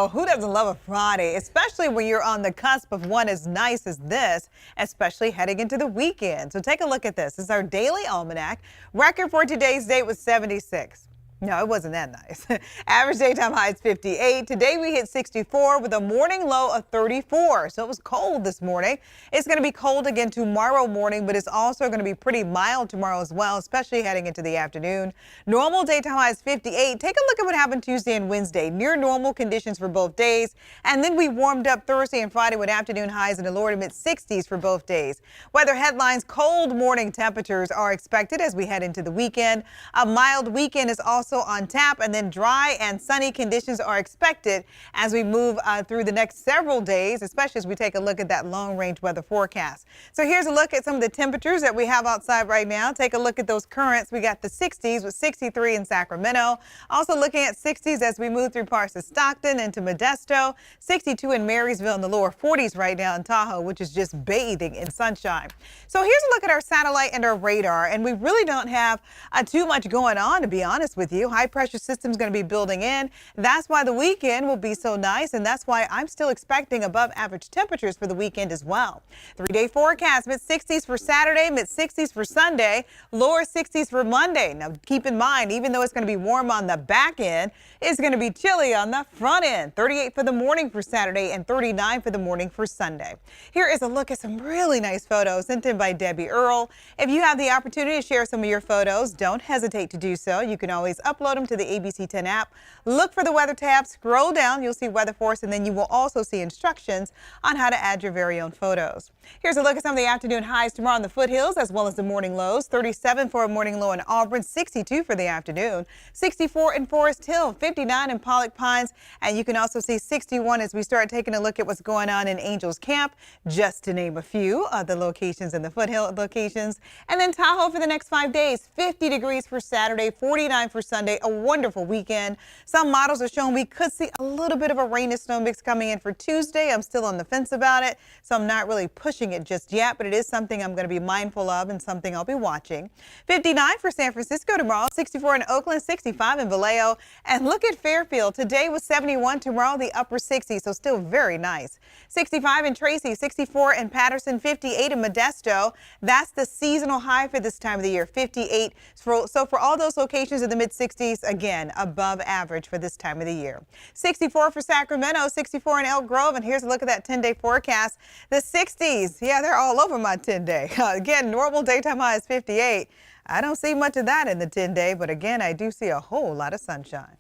Oh, who doesn't love a Friday, especially when you're on the cusp of one as nice as this, especially heading into the weekend. So take a look at this. This is our daily almanac. Record for today's date was 76. No, it wasn't that nice. Average daytime high is 58. Today we hit 64 with a morning low of 34. So it was cold this morning. It's going to be cold again tomorrow morning, but it's also going to be pretty mild tomorrow as well, especially heading into the afternoon. Normal daytime high is 58. Take a look at what happened Tuesday and Wednesday. Near normal conditions for both days. And then we warmed up Thursday and Friday with afternoon highs in the lower to mid 60s for both days. Weather headlines: cold morning temperatures are expected as we head into the weekend. A mild weekend is also on tap, and then dry and sunny conditions are expected as we move through the next several days, especially as we take a look at that long-range weather forecast. So here's a look at some of the temperatures that we have outside right now. Take a look at those currents. We got the 60s with 63 in Sacramento. Also looking at 60s as we move through parts of Stockton into Modesto. 62 in Marysville, in the lower 40s right now in Tahoe, which is just bathing in sunshine. So here's a look at our satellite and our radar, and we really don't have too much going on, to be honest with you. High pressure system is going to be building in. That's why the weekend will be so nice, and that's why I'm still expecting above average temperatures for the weekend as well. 3-day forecast: mid 60s for Saturday, mid 60s for Sunday, lower 60s for Monday. Now keep in mind, even though it's going to be warm on the back end, it's going to be chilly on the front end. 38 for the morning for Saturday and 39 for the morning for Sunday. Here is a look at some really nice photos sent in by Debbie Earl. If you have the opportunity to share some of your photos, don't hesitate to do so. You can always upload them to the ABC 10 app. Look for the weather tab, scroll down, you'll see weather for us, and then you will also see instructions on how to add your very own photos. Here's a look at some of the afternoon highs tomorrow in the foothills as well as the morning lows. 37 for a morning low in Auburn, 62 for the afternoon, 64 in Forest Hill, 59 in Pollock Pines, and you can also see 61 as we start taking a look at what's going on in Angels Camp, just to name a few of the locations in the foothill locations. And then Tahoe for the next 5 days, 50 degrees for Saturday, 49 for Sunday. A wonderful weekend. Some models are showing we could see a little bit of a rain and snow mix coming in for Tuesday. I'm still on the fence about it, so I'm not really pushing it just yet, but it is something I'm going to be mindful of and something I'll be watching. 59 for San Francisco tomorrow, 64 in Oakland, 65 in Vallejo, and look at Fairfield. Today was 71, tomorrow the upper 60s, so still very nice. 65 in Tracy, 64 in Patterson, 58 in Modesto. That's the seasonal high for this time of the year, 58. So for all those locations in the mid 60s, again, above average for this time of the year. 64 for Sacramento, 64 in Elk Grove, and here's a look at that 10-day forecast. The 60s, yeah, they're all over my 10-day. Again, normal daytime high is 58. I don't see much of that in the 10-day, but again, I do see a whole lot of sunshine.